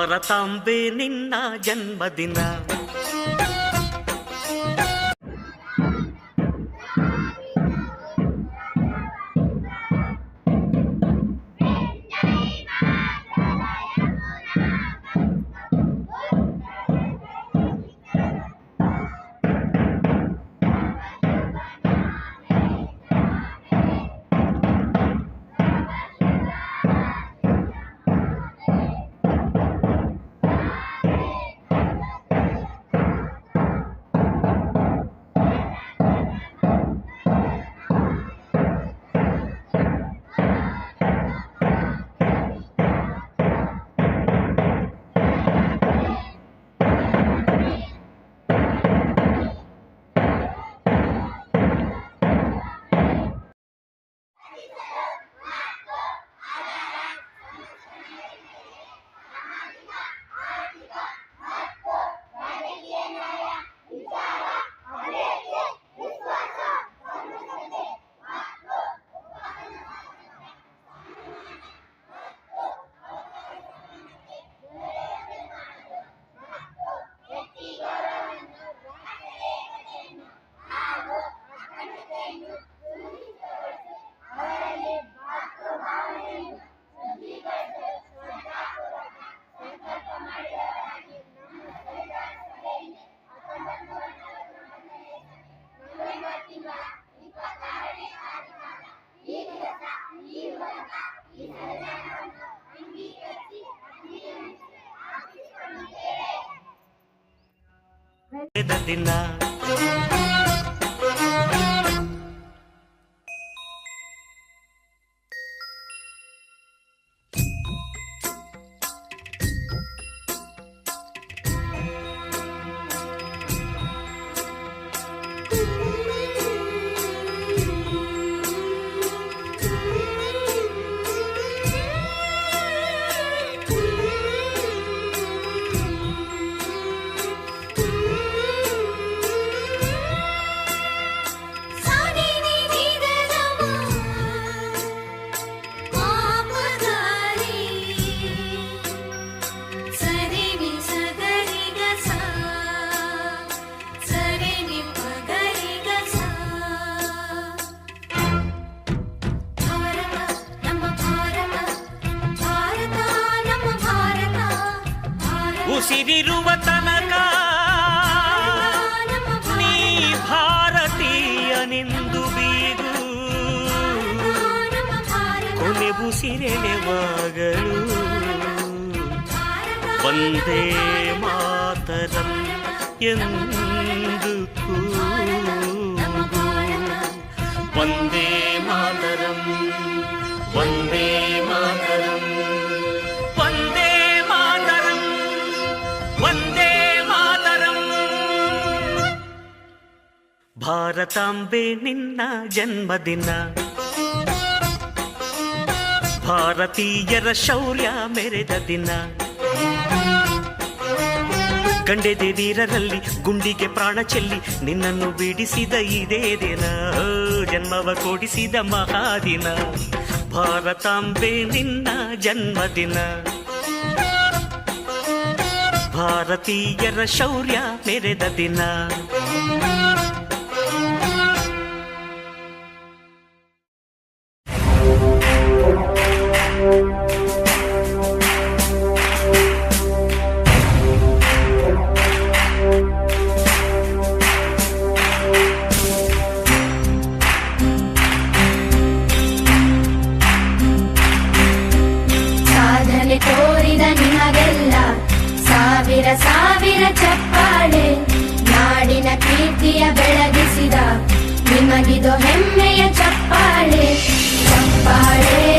ಭಾರತಾಂಬೆ ನಿನ್ನ ಜನ್ಮದಿನ. ದಿನ ಉಸಿರಿರುವ ತನಕ ನೀ ಭಾರತೀಯನೆಂದು ಬೀಗು, ಕೊನೆ ಉಸಿರೆಳೆವಾಗಲು ವಂದೇ ಮಾತರಂ ಎಂದು ಕೂಗು. ವಂದೇ ಮಾತರಂ, ವಂದೇ ಮಾತರಂ, ವಂದೇ ಮಾತರಂ, ವಂದೇ ಮಾತರಂ. ಭಾರತಾಂಬೆ ನಿನ್ನ ಜನ್ಮದಿನ, ಭಾರತೀಯರ ಶೌರ್ಯ ಮೆರೆದ ದಿನ. ಗಂಡೆದೆ ವೀರರಲ್ಲಿ ಗುಂಡಿಗೆ ಪ್ರಾಣ ಚೆಲ್ಲಿ ನಿನ್ನನ್ನು ಬಿಡಿಸಿದ ಇದೇ ದಿನ, ಜನ್ಮವ ಕೊಡಿಸಿದ ಮಹಾದಿನ. ಭಾರತಾಂಬೆ ನಿನ್ನ ಜನ್ಮದಿನ, ಭಾರತೀಯರ ಶೌರ್ಯ ಮೆರೆದ ದಿನ. ಸಾಧನೆ ತೋರಿದ ನಿಮಗೆಲ್ಲ ಸಾವಿರ ಸಾವಿರ ಚಪ್ಪಾಳೆ, ನಾಡಿನ ಕೀರ್ತಿಯ ಬೆಳಗಿಸಿದ ನಿಮಗಿದು ಹೆಮ್ಮೆಯ ಚಪ್ಪಾಳೆ. ಚಪ್ಪಾಳೆ